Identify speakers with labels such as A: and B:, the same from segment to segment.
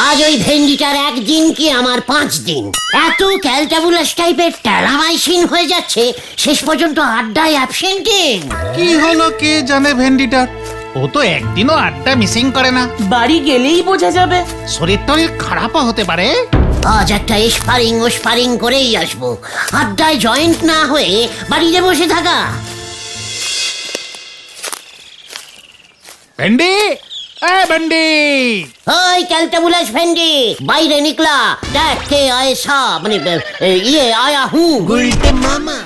A: আজ ওই ভেন্ডিটার একদিন কি আমার 5 দিন। এত ক্যালটাবুলাস টাইপের টেলামাইসিন হয়ে যাচ্ছে, শেষ পর্যন্ত আড্ডায় অ্যাবসেন্টিং।
B: কি হলো কে জানে ভেন্ডিটার, ও তো একদিনও আড্ডা মিসিং করে না।
C: বাড়ি গেলেই বোঝা যাবে।
B: শরীর টরীর খারাপও হতে পারে।
A: আজ একটা স্পারিং করেই আসবো, আড্ডায় জয়েন্ট না হয়ে বাড়িতে বসে থাকা।
B: ভেন্ডি, এ ভেন্ডি,
A: ওই ক্যালটাবুলাস ভেন্ডি, বাইরে নিকলা, দেখ কে আয়েসা, মানে ইয়ে আয়া হু।
D: গুলটে মামা।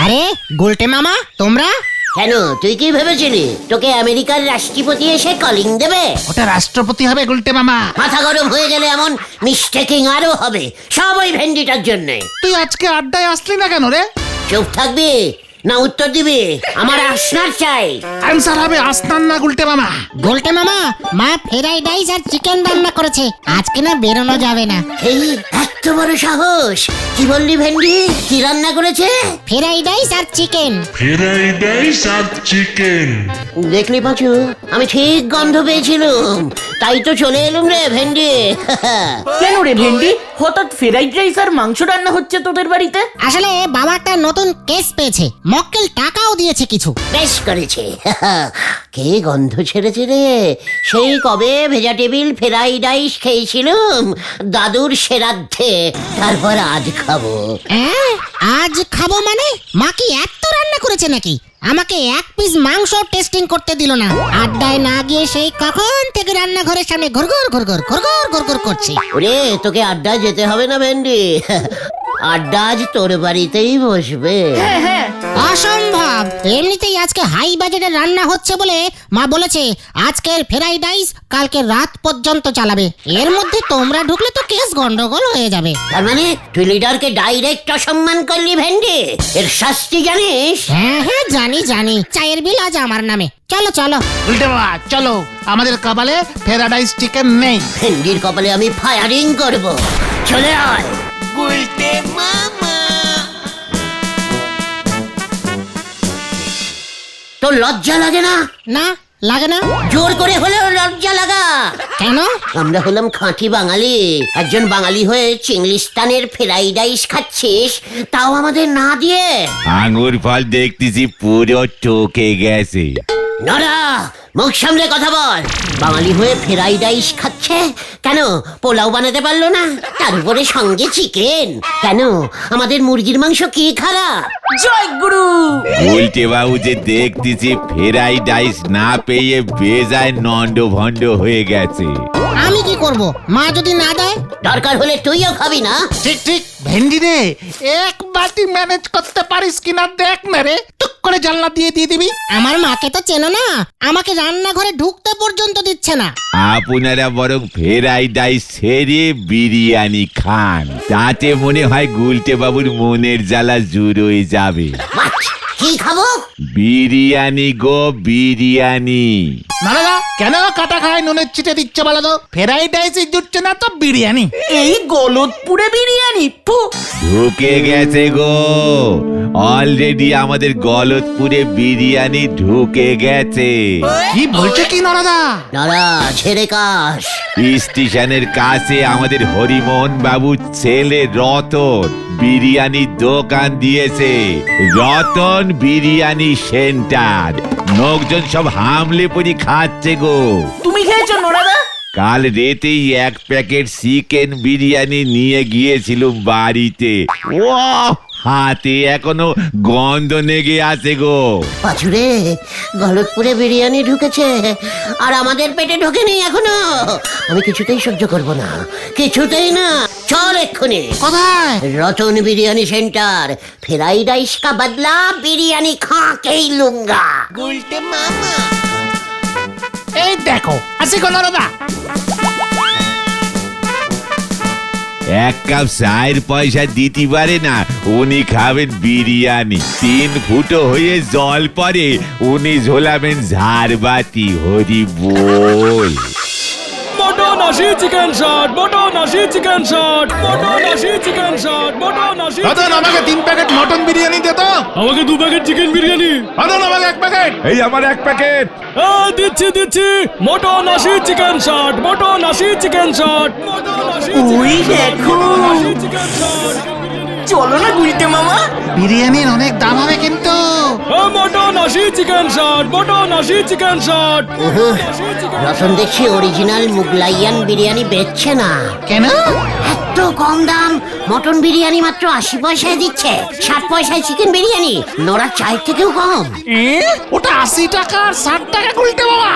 D: আরে গুলটে মামা, তোমরা?
A: কেন, তুই কি ভেবেছিলি তোকে আমেরিকার রাষ্ট্রপতি এসে কলিং দেবে?
B: ওটা রাষ্ট্রপতি হবে গুলটে মামা।
A: মাথা গরম হয়ে গেলে এমন মিস্টেকিং আরো হবে, সব ওই ভেন্ডিটার জন্য।
B: তুই আজকে আড্ডায় আসলি না কেন রে?
A: চুপ থাকবি না উত্তর দিবি? আমার আসনার চাই।
B: অ্যান্সার হবে আসনান না গুলটে মামা।
D: গুলটে মামা, মা ফ্রাইড রাইস আর চিকেন রান্না করেছে, আজকে না বেরোনো যাবে না।
A: এই এত বড় সাহস! কি বললি ভেন্ডি, কি রান্না করেছে?
D: ফ্রাইড রাইস আর চিকেন।
E: ফ্রাইড রাইস আর চিকেন।
A: দেখলি পাঁচু, আমি ঠিক গন্ধ পেয়েছিলাম, তাই তো চলে এলুম রে ভেন্ডি।
C: কেন রে ভেন্ডি, হঠাৎ ফ্রাইড রাইস আর মাংস রান্না হচ্ছে তোদের বাড়িতে?
D: আসলে বাবা একটা নতুন কেস পেয়েছে, মক্কেল টাকাও দিয়েছে কিছু।
A: বেশ করেছে। কে গন্ধ ছেড়েছে রে, সেই কবে ভেজা টেবিল ফ্রাইড রাইস খেয়েছিলাম দাদুর শ্রাদ্ধে, তারপর আজ খাবো।
D: আজ খাবো মানে? মা কি এত রান্না করেছে নাকি? আমাকে এক পিস মাংস টেস্টিং করতে দিল না। আড্ডায় না গিয়ে সেই কখন থেকে রান্নাঘরের সামনে ঘুরঘুর করছে।
A: ওরে, তোকে আড্ডায় যেতে হবে না ভেন্ডি, আড্ডা আজ তোর বাড়িতেই বসবে।
C: হ্যাঁ হ্যাঁ,
D: অসম্ভব! এমনিতেই আজকে হাই বাজেটের রান্না হচ্ছে বলে মা বলেছে আজকের ফ্রাইড রাইস কালকে রাত পর্যন্ত চালাবে। এর মধ্যে তোমরা ঢুকলে তো কেস গন্ডগোল হয়ে যাবে।
A: তার মানে তুই লিডারকে ডাইরেক্ট অসম্মান করলি ভেন্ডি, এর শাস্তি জানিস?
D: হ্যাঁ হ্যাঁ, জানি। চায়ের বিল আজ আমার নামে। চলো চলো
B: গুলটে মামা চলো, আমাদের কপালে ফ্রাইড রাইস চিকেন নেই।
A: ভেন্ডির কপালে আমি ফায়ারিং করব, চলে আয়।
D: গুলটে মামা।
A: তোর লজ্জা লাগে না?
D: না লাগে না।
A: জোর করে হলেও লজ্জা লাগা।
D: কেন?
A: আমরা হলাম খাঁটি বাঙালি, একজন বাঙালি হয়ে চিংলিস্তানের ফ্রাইড রাইস খাচ্ছিস, তাও আমাদের না দিয়ে।
F: আঙুর ফল দেখতেছি পুরো ঠকে গেছে।
A: নড়া, মুখ সামলে কথা বল। বাঙালি হয়ে ফ্রাইড রাইস খাচ্ছে, কেন পোলাও বানাতে পারলো না? তার উপরে সঙ্গে চিকেন। কেন আমাদের মুরগির মাংস কি খারাপ?
C: জয় গুরু।
F: উল্টে বাবু যে দেখতেছি ফ্রাইড রাইস না পেয়ে বেজায় নন্ড ভন্ড হয়ে গেছে।
D: আমি কি করব? মা যদি না দেয়?
A: দরকার হলে তুইও খাবি না?
B: ঠিক ভেন্ডি রে, এক বাটি ম্যানেজ করতে পারিস কিনা দেখ না রে, টুক করে জানলা দিয়ে দিবি।
D: আমার মাকে তো চেনো না, আমাকে রান্নাঘরে ঢুকতে পর্যন্ত দিচ্ছে না।
F: আপনারা বরং ফ্রাইড রাইস ছেড়ে বিরিয়ানি খান, তাতে মনে হয় গুলটে বাবুর মনের জ্বালা জুড়োয় যাবে।
A: কি খাবো?
F: বিরিয়ানি গো, বিরিয়ানি।
B: না কেন কাটা খায় নুনের চিটে দিচ্ছে বলো তো? ফ্রাইড রাইস জুটছে না তো বিরিয়ানি।
C: এই গলতপুরে বিরিয়ানি, ফু।
F: ঢুকে গেছে গো, অলরেডি আমাদের গলতপুরে বিরিয়ানি ঢুকে গেছে।
B: কি বলছে কি নরাদা?
A: দাঁড়া, ছেড়ে কাশ।
F: স্টেশনের কাছে আমাদের হরিমোহন বাবুর ছেলে রতন বিরিয়ানির দোকান দিয়েছে, রতন বিরিয়ানি সেন্টার। লোকজন সব হামলে পড়ি খাচ্ছে গো।
C: তুমি খেয়েছো নোরাদা?
F: কাল রাতেই এক প্যাকেট চিকেন বিরিয়ানি নিয়ে গিয়েছিলুম বাড়িতে। ও হাতে এখনো গন্ধ লেগে আছে গো।
A: পাঁচুরে, গলতপুরে বিরিয়ানি ঢুকেছে আর আমাদের পেটে ঢোকেনি এখনো। আমি কিছুতেই সহ্য করব না, কিছুতেই না। চল এক্ষুনি।
B: কোথায়?
A: Ratan biryani centre. Fried rice কা বদলা বিরিয়ানি খা কে ही लूंगा।
D: গুলটে মামা।
B: এই দেখো আসি গো নরাদা।
F: এক কাপ চায়ের পয়সা দিতে পারে না, উনি খাবেন বিরিয়ানি। 3 ফুটো হয়ে জল পরে উনি ঝোলাবেন ঝাড়বাতি। হরি বল।
C: মটন
G: আশি চিকেন শট, মটন আশি চিকেন শট, মটন আশি চিকেন শট, মটন আশি।
B: দাদা আমাকে 3 প্যাকেট মটন বিরিয়ানি দে তো।
G: আমাকে 2 প্যাকেট চিকেন বিরিয়ানি।
B: দাদা আমাকে 1 প্যাকেট।
F: এই আমার 1 প্যাকেট।
G: দিচ্ছি মটন আশি চিকেন শট, মটন আশি চিকেন শট, মটন আশি।
C: ওই দেখো,
G: চিকেন শট।
C: চলো না গুলটে মামা।
B: বিরিয়ানির অনেক দাম হবে কিন্তু।
G: মটন আশি চিকেন শট, মটন আশি চিকেন শট।
A: রতন দেখছি অরিজিনাল মুগলাইয়ান বিরিয়ানি বেচছে না।
B: কেন?
A: এত কম দাম মটন বিরিয়ানি মাত্র 80 পয়সায় দিচ্ছে, 60 পয়সায় চিকেন বিরিয়ানি, নোরা চায়ের থেকেও কম।
B: ওটা 80 টাকা আর 60 টাকা গুলটে বাবা।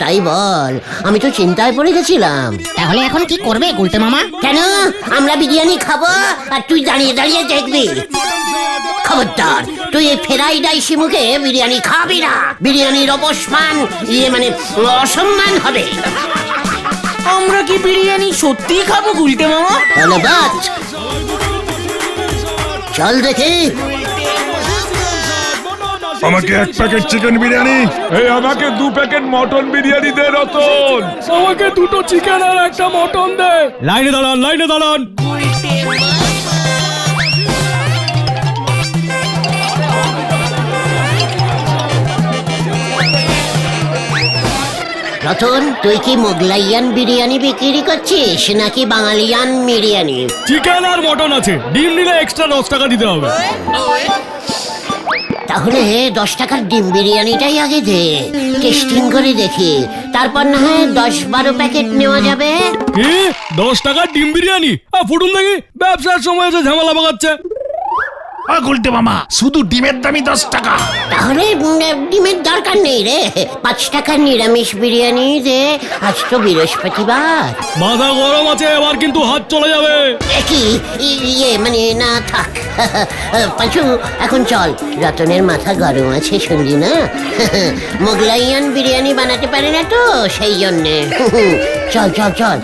A: তাই বল, আমি তো চিন্তায় পড়ে গেছিলাম।
D: তাহলে এখন কি করবে গুলটে মামা?
A: কেন আমরা বিরিয়ানি খাবো আর তুই দাঁড়িয়ে দাঁড়িয়ে দেখবি? খবরদার, তুই এই ফেরাই ডাইসি মুখে বিরিয়ানি খাবি না। বিরিয়ানির অপমান, মানে অসম্মান হবে।
C: আমরা কি বিরিয়ানি সত্যি খাবো গুলটে মামা?
A: হলো বাত, চল দেখি।
E: আমাকে 1 প্যাকেট চিকেন বিরিয়ানি।
F: এই আমাকে 2 প্যাকেট মটন বিরিয়ানি দে রতন।
G: আমাকে 2টো চিকেন আর 1টা মটন দে। লাইনে দাঁড়ান, লাইনে দাঁড়ান।
A: রতন, তুই কি মোগলাইয়ান বিরিয়ানি বিক্রি করছিস নাকি বাঙালিয়ান বিরিয়ানি?
G: চিকেন আর মটন আছে, ডিম নিলে এক্সট্রা 10 টাকা দিতে হবে।
A: তাহলে 10 টাকার ডিম বিরিয়ানিটাই আগে দে, টেস্টিং করে দেখি, তারপর না হয় 10-12 প্যাকেট নেওয়া যাবে।
G: কি 10 টাকার ডিম বিরিয়ানি? ফুটুন দেখি, ব্যবসার সময় এসে ঝামেলা পাকাচ্ছে।
B: গুলটে মামা, শুধু ডিমের দামই 10 টাকা।
A: তাহলে ডিমের দরকার নেই রে, 5 টাকার নিরামিষ বিরিয়ানি দে। আজ তো বৃহস্পতিবার।
G: মাথা গরম আছে, এবার কিন্তু হাত চলে যাবে।
A: কি মানে না থাক। পাঁচু, এখন চল, রতনের মাথা গরম আছে শুনলি না? মোগলাইয়ান বিরিয়ানি বানাতে পারে না তো, সেই জন্যে। চল চল চল।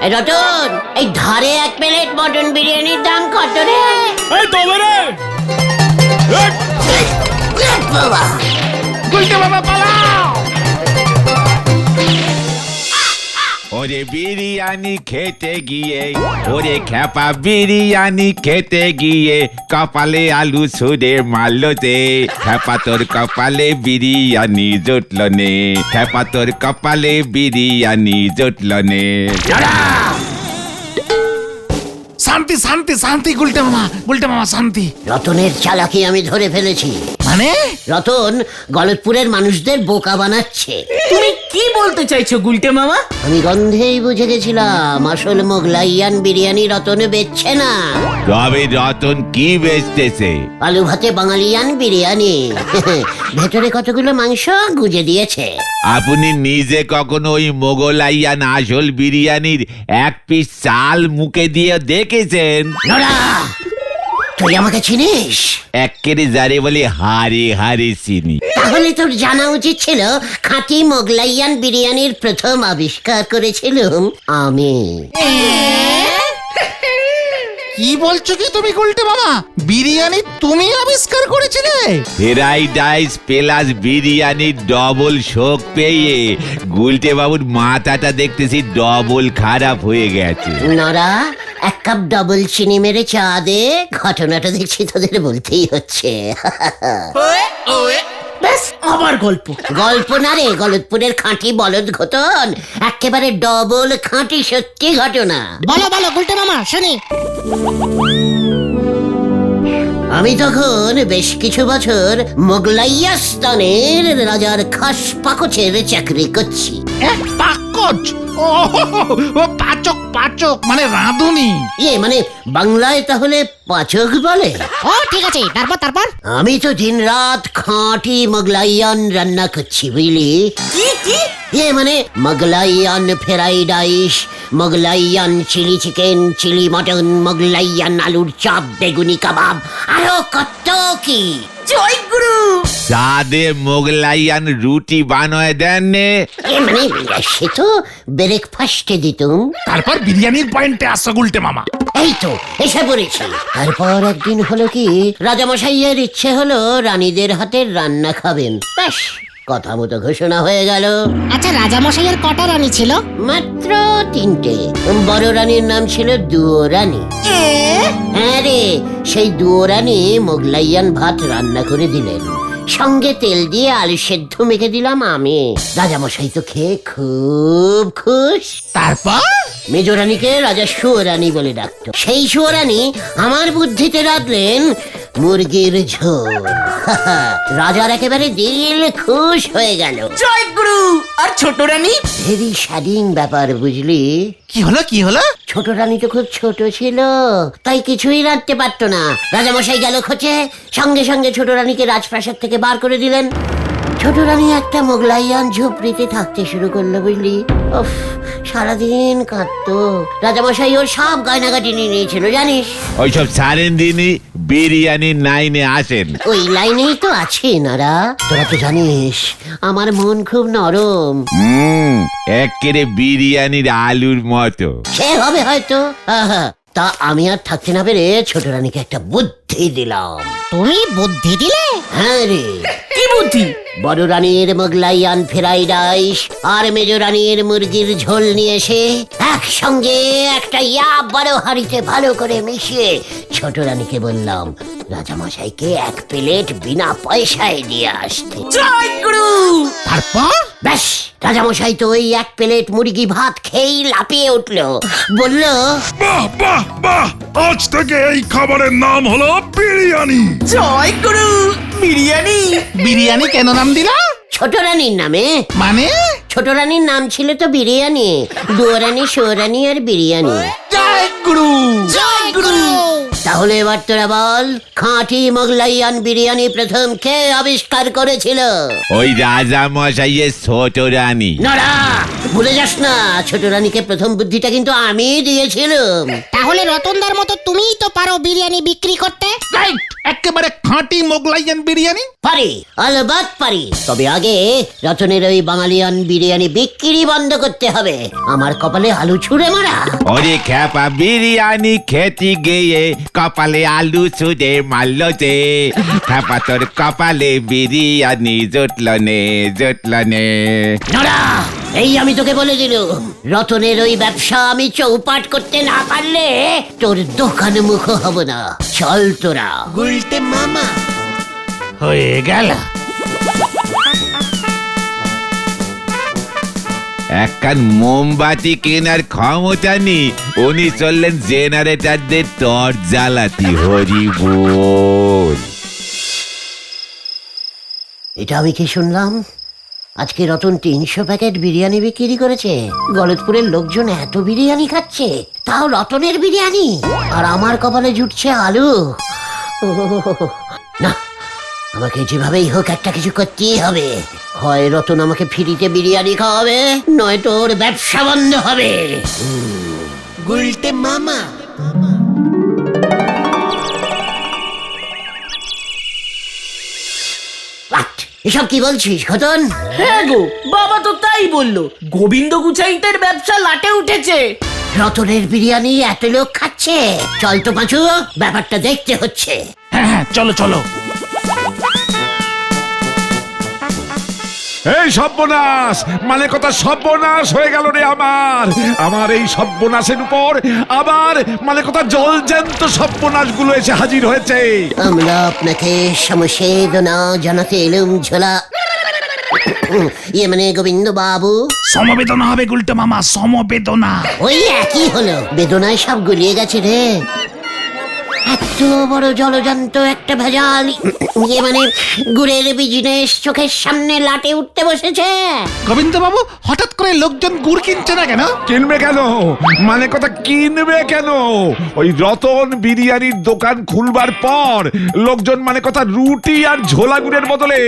A: এই রতন, এই ধারে 1 প্লেট মটন বিরিয়ানির দাম কত রে?
G: এই তবে রে,
A: বাবা,
B: গুলটে বাবা পালাও।
F: ওরে বিরিয়ানি খেতে গিয়ে, ওরে খ্যাপা বিরিয়ানি খেতে গিয়ে কপালে আলু ছুঁড়ে মারলোতে। খ্যাপা তোর কপালে বিরিয়ানি জুটল নে, খ্যাপা তোর কপালে বিরিয়ানি জুটল নে।
B: শান্তি শান্তি শান্তি গুলটে মামা শান্তি।
A: রতনের চালাকি আমি ধরে ফেলেছি।
B: মানে?
A: রতন গলতপুরের মানুষদের বোকা বানাচ্ছে।
C: তুমি কি বলতে চাইছো গুলটে মামা?
A: আমি গন্ধেই বুঝে গেছিলাম আসল মোগলাইয়ান বিরিয়ানি রতনে বেচছে না।
F: তবে রতন কি বেচতেছে?
A: আলু ভাতে বাঙালিয়ান বিরিয়ানি। ভেতরে কতগুলো মাংস গুজে দিয়েছে।
F: আপনি নিজে কখনো ওই মোগলাইয়ান আসল বিরিয়ানির 1 পিস চাল মুখে দিয়ে দেখেছেন?
A: নোরা, তুই আমাকে চিনিস?
F: একেরে যারে বলে হারে হারে চিনি।
A: তাহলে তোর জানা উচিত ছিল খাঁটি মোগলাইয়ান বিরিয়ানির প্রথম আবিষ্কার করেছিলাম আমি।
B: কি বলছো কি তুমি গুলটে মামা? বিরিয়ানি তুমি আবিষ্কার করেছিলে?
F: ফ্রাইড রাইস প্লাস বিরিয়ানির ডবল শোক পেয়ে গুলটে বাবুর মাথাটা দেখতেছি ডবল খারাপ হয়ে গেছে।
A: নরা, 1 কাপ ডবল চিনি মেরে চা দে। ঘটনাটা দেখছি তোদের বলতেই হচ্ছে।
C: ব্যাস, আবার গল্প।
A: গল্প না রে, গলতপুরের খাঁটি বলদ ঘটন, একেবারে ডবল খাঁটি সত্যি ঘটনা।
D: বলো বলো গুলটে মামা, শুনি।
A: আমি তখন বেশ কিছু বছর মোগলাইয়াস্তানের রাজার খাস পাকচের চাকরি করছি।
B: পাকচ? ও পাচক মানে রাঁধুনি।
A: মানে বাংলায় তাহলে পাচক বলে।
D: ও ঠিক আছে, তারপর?
A: আমি তো দিনরাত খাঁটি মোগলাইয়ান রান্না করছি, বুঝলি?
C: কি?
A: মানে মোগলাইয়ান ফ্রাইড রাইস, মোগলাইয়ান চিলি চিকেন, চিলি মটন, মোগলাইয়ান আলুর চপ, বেগুনি কাবাব, আরো কত কি।
C: জয় গুরু।
F: সাদে মোগলাইয়ান রুটি বানায় দেন নে।
A: মানে সে তো ব্রেকফাস্টে দিতুম।
B: তারপর বিরিয়ানির পয়েন্টে আসো গুলটে মামা।
A: এই তো এসে পড়েছি। তারপর একদিন হলো কি, রাজামশাইয়ের ইচ্ছে হলো রানীদের হাতের রান্না খাবেন। ব্যাস কথা মতো ঘোষণা হয়ে গেল।
D: আচ্ছা রাজামশাইয়ের কটা রানী ছিল?
A: মাত্র 3টে। বড় রানীর নাম ছিল দুয়োরানী। হ্যাঁ রে, সেই দুয়োরানী মোগলাইয়ান ভাত রান্না করে দিলেন, সঙ্গে তেল দিয়ে আলু সেদ্ধ মেখে দিলাম আমি। রাজামশাই তো খেয়ে খুব খুশ।
B: তারপর
A: মেজরানীকে রাজা সুয়োরানী বলে ডাকতো। সেই সুয়োরানী আমার বুদ্ধিতে রাঁধলেন মুরগির ঝোল। রাজার একেবারে দিল খুশ হয়ে গেল।
C: জয় গুরু। আর ছোট রানী?
A: ভেরি স্যাডিং ব্যাপার, বুঝলি?
B: কি হলো কি হলো?
A: ছোট রানী তো খুব ছোট ছিল, তাই কিছুই রাঁধতে পারতো না। রাজামশাই গেল খোঁজে, সঙ্গে সঙ্গে ছোট রানীকে রাজপ্রাসাদ থেকে বার করে দিলেন। ছোট রানী একটা মোগলাইয়ান ঝুপড়িতে থাকতে শুরু করলো, বুঝলি? উফ, সারাদিন কাঁদতো। রাজামশাই ওর সব গয়নাগাটি নিয়ে নিয়েছিল, জানিস?
F: ওইসব সারেন দিনই বিরিয়ানি 9-এ আসেন।
A: ওই লাইনেই তো আছে নারা। তোরা তো জানিস আমার মন খুব নরম।
F: একেবারে বিরিয়ানির আলুর মতো।
A: সে হবে হয়তো। আহা, তা আমি আর থাকতে না পেরে ছোট রানীকে একটা বুদ্ধি দিলাম।
D: তুমি বুদ্ধি দিলে?
A: হ্যাঁ রে।
C: কি বুদ্ধি?
A: বড় রানীর মোগলাইয়ান ফ্রাইড রাইস আর মেজ রানীর মুরগির ঝোল নিয়ে এসে একসঙ্গে একটা বড় হাঁড়িতে ভালো করে মিশিয়ে ছোট রানীকে বললাম রাজামশাইকে 1 প্লেট বিনা পয়সায় দিয়ে আসতে।
C: জয় গুরু।
B: তারপর
A: ব্যাস, রাজামশাই তো ওই 1 প্লেট মুরগি ভাত খেয়েই লাফিয়ে উঠলো, বলল,
E: বাহ বাহ বাহ, আজ থেকে এই খাবারের নাম হলো বিরিয়ানি।
C: জয় গুরু। বিরিয়ানি?
B: বিরিয়ানি কেন নাম দিলা?
A: ছোট রানীর নামে।
B: মানে?
A: ছোট রানীর নাম ছিল তো বিরিয়ানি, দুয়োরানী, সুয়োরানী আর বিরিয়ানি।
B: জয় গুরু।
D: জয় গুরু।
A: তাহলে এবার তোরা বল, খাঁটি মোগলাইয়ান বিরিয়ানি প্রথম কে আবিষ্কার করেছিল?
F: ওই রাজা মশাইয়ের ছোট রানী।
A: নড়া, ভুলে যাস না, ছোট রানীকে প্রথম বুদ্ধিটা কিন্তু আমি দিয়েছিলাম।
D: তাহলে রতনদার মতো তুমিই তো পারো বিরিয়ানি বিক্রি করতে।
B: রাইট, একেবারে খাঁটি মোগলাইয়ান বিরিয়ানি।
A: পারি, আলবাত পারি। তবে আগে রতনের ওই বাঙালিয়ান বিরিয়ানি বিক্রি বন্ধ করতে হবে। আমার কপালে আলু ছুঁড়ে মারা।
F: ওরে খ্যাপা, বিরিয়ানি খেতে গিয়ে কপালে আলু ছুঁড়ে মারল যে। খ্যাপা তোর কপালে বিরিয়ানি জুটল নে।
A: নড়া, এই আমি তোকে বলে দিলুম, রতনের ওই ব্যবসা আমি চৌপাট করতে না পারলে তোর দোকান মুখ হব না। চল তোরা।
B: গুলটে মামা হয়ে গেল।
F: একখান মোমবাতি কেনার ক্ষমতা নেই, উনি চললেন জেনারেটরদের টর্চ জ্বালাতি। হরি বল।
A: এটা আমি কি শুনলাম? আজকে রতন 300 প্যাকেট বিরিয়ানি বিক্রি করেছে। গলতপুরের লোকজন এত বিরিয়ানি খাচ্ছে, তাও রতনের বিরিয়ানি, আর আমার কপালে জুটছে আলু। না, আমাকে যেভাবেই হোক একটা কিছু করতেই হবে। হয় রতন আমাকে ফ্রিতে বিরিয়ানি খাওয়াবে, নয়তো ওর ব্যবসা বন্ধ হবে।
B: গুলটে মামা।
A: এসব কি বলছিস খতন?
C: হ্যাঁ গো, বাবা তো তাই বললো। গোবিন্দ গুচাইতের ব্যবসা লাটে উঠেছে।
A: রতনের বিরিয়ানি এত লোক খাচ্ছে। চল তো পাঁচু, ব্যাপারটা দেখতে হচ্ছে।
B: হ্যাঁ হ্যাঁ, চলো চলো।
E: এই সর্বনাশ, মানে কথা সর্বনাশ হয়ে গেল রে আমার এই সর্বনাশের উপর আবার মানে কথা জলজ্যান্ত সর্বনাশ গুলো এসে হাজির হয়েছে।
A: আমরা আপনাকে সমবেদনা জানাতে এলুম ঝোলা। মানে গোবিন্দ বাবু।
B: সমবেদনা হবে গুলটে মামা, সমবেদনা।
A: ওই একই হলো, বেদনায় সব গুলিয়ে গেছে রে। এত বড় জলজান্ত একটা ভেজাল, মানে গুড়ের বিজনেস চোখের সামনে লাটে উঠতে বসেছে।
B: গোবিন্দ বাবু, হঠাৎ করে লোকজন গুড় কিনছে না কেন?
E: কিনবে কেন? মানে কথা কিনবে কেন? ওই রতন বিরিয়ানির দোকান খুলবার পর লোকজন মানে কথা রুটি আর ঝোলা গুড়ের বদলে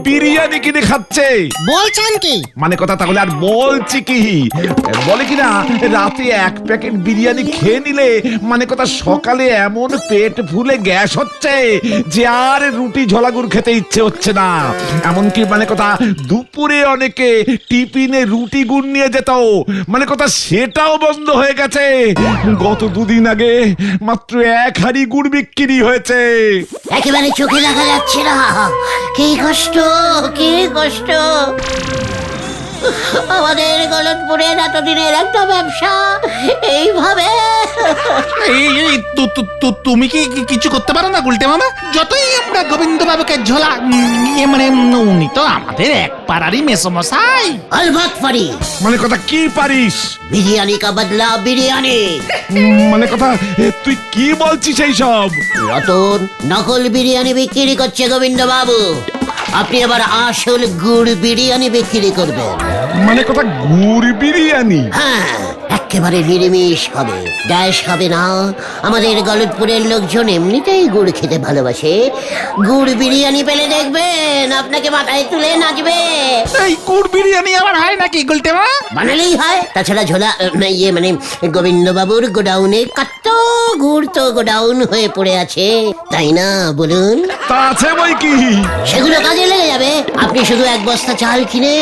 E: বিরিয়ানি কিনে খাচ্ছে।
D: বলছেন কি?
E: মানে কথা তাহলে আর বলছি কি, বলে কিনা রাতে 1 প্যাকেট বিরিয়ানি খেয়ে নিলে মানে কথা সকালে এমন পেট ফুলে গ্যাস হচ্ছে যে আর রুটি ঝোলাগুড় খেতে ইচ্ছে হচ্ছে না। এমনকি মানে কথা দুপুরে অনেকে টিফিনে রুটি গুড় নিয়ে যেত, মানে কথা সেটাও বন্ধ হয়ে গেছে। গত দুদিন আগে মাত্র 1 হাঁড়ি গুড় বিক্রি হয়েছে।
A: একেবারে চোখে দেখা যাচ্ছে না। কি কষ্ট, কি কষ্ট। আমাদের গলতপুরের এতদিনের একটা ব্যবসা এইভাবে।
B: তুমি কি কিছু করতে পারো না গুলটে মামা? যতই আমরা গোবিন্দ বাবুকে ঝোলা মানে উনি তো আমাদের এক পাড়ারই মেসমশাই।
A: অলবৎ পারি।
E: মানে কথা কি পারিস?
A: বিরিয়ানি কা বদলা বিরিয়ানি।
E: মানে কথা তুই কি বলছিস এই সব?
A: রতন নকল বিরিয়ানি বিক্রি করছে গোবিন্দ বাবু, আপনি আবার আসল গুড় বিরিয়ানি বিক্রি করবেন।
E: মানে কথা গুড় বিরিয়ানি?
A: হ্যাঁ, একেবারে নিরামিষ হবে, গ্যাস হবে না। আমাদের গলতপুরের লোকজন এমনিতেই গুড় খেতে ভালোবাসে। গুড় বিরিয়ানি পেলে দেখবেন আপনাকে মাথায় তুলে নাচবে।
B: এই গুড় বিরিয়ানি আবার হয় নাকি গুলটে মামা?
A: বানালেই হয়। তাছাড়া ঝোলা মানে গোবিন্দ বাবুর গোডাউনে কত গুড় তো গোডাউন হয়ে পড়ে আছে, তাই না বলুন?
E: তা আছে বই কি?
A: সেগুলো কাজে লেগে যাবে। আপনি শুধু 1 বস্তা চাল কিনে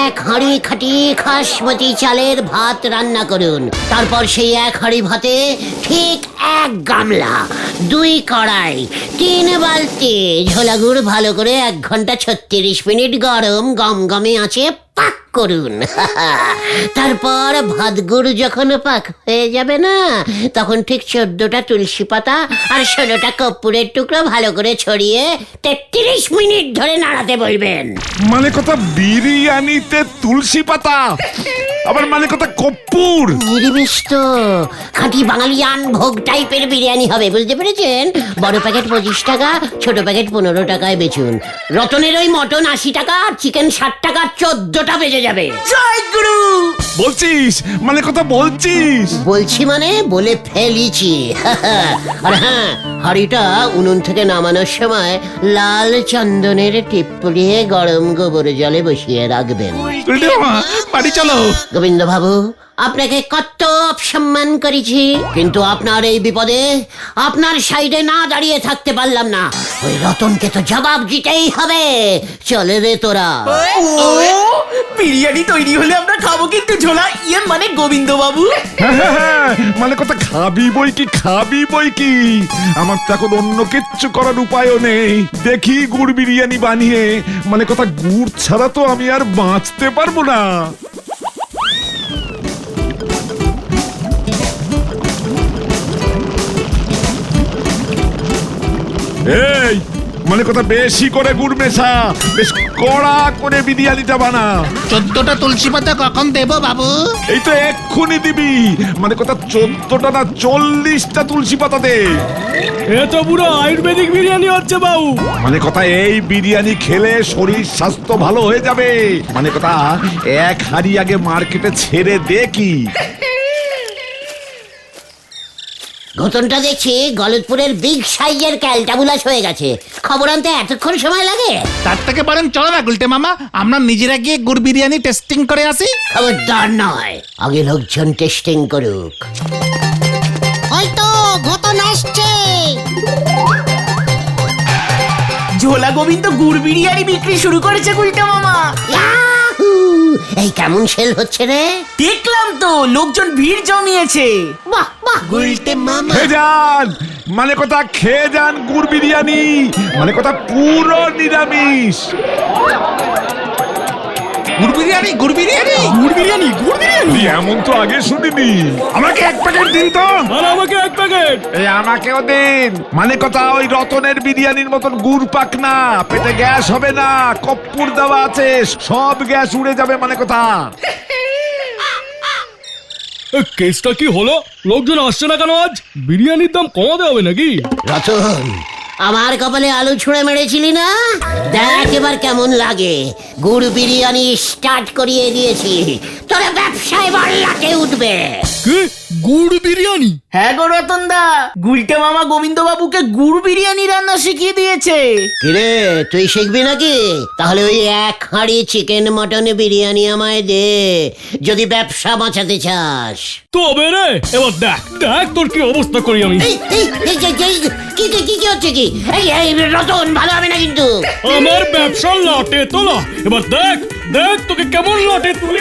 A: 1 হাঁড়ি খাঁটি খাসমতি চালের ভাত রান্না করুন। তারপর সেই 1 হাঁড়ি ভাতে ঠিক 1 গামলা, 2 কড়াই, 3 বালতি ঝোলা গুড় ভালো করে 1 ঘন্টা 36 মিনিট গরম গমগমে আঁচে পাক করুন। তারপর ভাত গুড় যখন পাক হয়ে যাবে না, তখন ঠিক 14টা তুলসী পাতা আর 16টা কর্পূরের টুকরো ভালো করে ছড়িয়ে 33 মিনিট ধরে নাড়াতে বলবেন।
E: মানে কথা বিরিয়ানিতে তুলসী পাতা, আবার মানে কথা কর্পূর?
A: নিরামিষ তো, খাঁটি বাঙালিয়ান ভোগ টাইপের বিরিয়ানি হবে, বুঝতে পেরেছেন? বড় প্যাকেট 25 টাকা, ছোট প্যাকেট 15 টাকায় বেচুন। রতনের ওই মটন 80 টাকা, চিকেন 60 টাকা, 14টা বেজে যাবে।
C: জয় গুরু।
E: বলছিস? মানে কথা বলছিস?
A: বলছি মানে বলে ফেলিছি। আর হ্যাঁ, হাঁড়িটা উনুন থেকে নামানোর সময় লাল চন্দনের টিপ পরিয়ে গরম গোবর জলে বসিয়ে রাখবেন।
B: গুলটে মামা বাড়ি চলো।
A: গোবিন্দ বাবু, আপনাকে কত অপসম্মান করেছি, কিন্তু আপনার এই বিপদে আপনার সাইডে না দাঁড়িয়ে থাকতে পারলাম না। ওই রতনকে তো জবাব দিতেই হবে। চলে রে তোরা।
C: ও বিরিয়ানি তৈরি হলে আমরা খাবো কিন্তু ঝোলা, মানে গোবিন্দ বাবু।
E: হ্যাঁ, মানে কথা খাবি বই কি, খাবি বই কি। আমার তো এখন অন্য কিচ্ছু করার উপায়ও নেই। দেখি গুড় বিরিয়ানি বানিয়ে, মানে কথা গুড় ছাড়া তো আমি আর বাঁচতে পারবো না। এই মানে কথা বেশি করে গুড় মেশা, বেশ কড়া করে বিরিয়ানিটা বানা।
B: 14টা তুলসী পাতা কখন দেবো বাবু?
E: এই তো এক্ষুনি দিবি। মানে কথা 14টা না 40টা তুলসী পাতা দে।
G: এ তো পুরো আয়ুর্বেদিক বিরিয়ানি হচ্ছে বাবু।
E: মানে কথা এই বিরিয়ানি খেলে শরীর স্বাস্থ্য ভালো হয়ে যাবে। মানে কথা 1 হাঁড়ি আগে মার্কেটে ছেড়ে দে কি।
A: ঘটনটা দেখছি গলতপুরের বিগ সাইজের ক্যালটাবুলাস হয়ে গেছে। খবর আনতে এতক্ষণ সময় লাগে?
B: তার থেকে বলেন চলো না গুলটে মামা, আমরা নিজেরা গিয়ে গুড় বিরিয়ানি টেস্টিং করে আসি।
A: খবরদার নয়, আগে লোকজন টেস্টিং করুক।
D: ওই তো ঘটন আসছে।
C: ঝোলা গোবিন্দ গুড় বিরিয়ানি বিক্রি শুরু করেছে গুলটে মামা।
A: ইয়াহু! এই কেমন সেল হচ্ছে রে?
C: দেখলাম তো, লোকজন ভিড় জমিয়েছে।
A: বাহ বাহ।
D: গুলটে মামা
E: খেয়ে যান, মানে কথা খেয়ে যান গুড় বিরিয়ানি। মানে কথা পুরো নিরামিষ।
B: গুড় বিরিয়ানি, গুড় বিরিয়ানি,
G: গুড় বিরিয়ানি, গুড় বিরিয়ানি।
E: তুই এমন তো আগে শুনিনি। আমাকে 1 প্যাকেট দিন তো।
G: আর আমাকে 1 প্যাকেট।
E: এই আমাকেও দিন। মানে কথা ওই রতনের বিরিয়ানির মতন গুড় পাক না, পেটে গ্যাস হবে না, কর্পূর দেওয়া আছে, সব গ্যাস উড়ে যাবে। মানে কথা
G: কেসটা কি হলো? লোকজন আসছে না কেন আজ? বিরিয়ানির দাম কমাতে হবে নাকি?
A: রতন, আমার কপালে আলু ছুঁড়ে মেরেছিলি না? দেখ এবার কেমন লাগে। গুড় বিরিয়ানি স্টার্ট করিয়ে দিয়েছি, তোরা ব্যবসায় এবার লাটে উঠবে।
G: কি গুড় বিরিয়ানি?
C: হ্যাঁ গো রতন দা, গুলটে মামা গোবিন্দ বাবুকে গুড় বিরিয়ানি রান্না শিখিয়ে দিয়েছে।
A: কিরে তুই শিখবি নাকি? তাহলে ওই এক হাঁড়ি চিকেন মটন বিরিয়ানি আমায় দে, যদি ব্যবসা বাঁচাতে চাস।
G: তবে রে, এবার দেখ দেখ তোর কি অবস্থা করি আমি।
A: কি হচ্ছে কি? এই রতন, ভালো হবে না কিন্তু।
G: আমার ব্যবসা লাটে তোলা, এবার দেখ দেখ তোকে কেমন লাটে তুলি।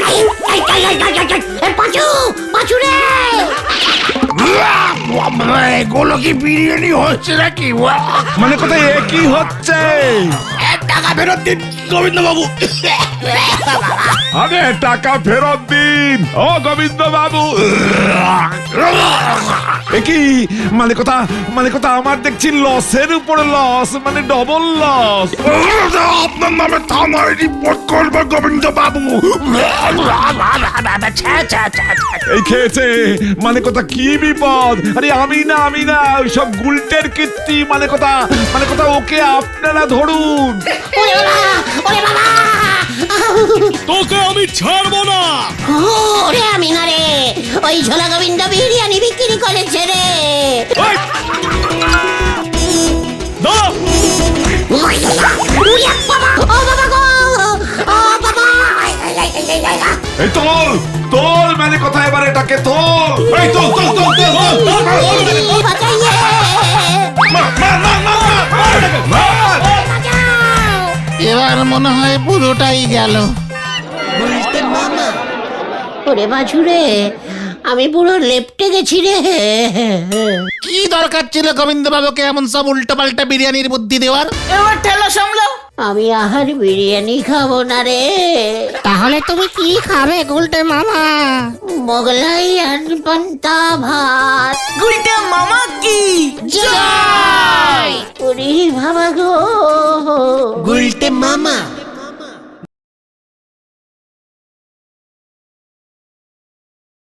A: পাঁচু রে!
B: এগুলো কি বিরিয়ানি হচ্ছে নাকি?
E: মানে কথা একই হচ্ছে।
B: টাকা ফেরত দিন গোবিন্দ বাবু।
E: আরে টাকা ফেরত দিন ও গোবিন্দ বাবু। একই মানে কথা আমার দেখছি লসের উপর লস, মানে ডবল লস।
B: আপনার নামে থানায় রিপোর্ট করবো গোবিন্দ বাবু।
E: এই খেয়েছে মানে কথা কি বিপদ। আরে আমি না ওইসব গুলটের কীর্তি। মানে কথা ওকে আপনারা ধরুন।
A: ওরে বাবা!
G: তোকে আমি ছাড়বো না।
A: ওরে আমি না রে, ওই ঝোলা গোবিন্দ বিরিয়ানি বিক্রি করেছে রে।
G: এই! দাঁড়া!
A: উড়িয়া বাবা! ও বাবা গো! ও বাবা!
E: এই তোল মানে কথা এবার এটাকে তোল। এই তোল।
A: এই বাঁচাইয়ে! বাঁচাও!
B: এবার মনে হয় পুরোটাই গেল।
A: ওরে বাছুরে, আমি পুরো লেপটে গেছি রে।
B: কি দরকার ছিল গোবিন্দ বাবুকে এমন সব উল্টো পাল্টা বিরিয়ানির বুদ্ধি দেওয়ার?
C: এবার ঠেলা সামলাও।
A: আমি আহার বিরিয়ানি খাবো না রে।
D: তাহলে তুমি কি খাবে গুলটে মামা?
A: মোগলাই আর পান্তা ভাত।
C: গুলটে মামা কি
A: ওরে বাবা গো!
C: গুলটে মামা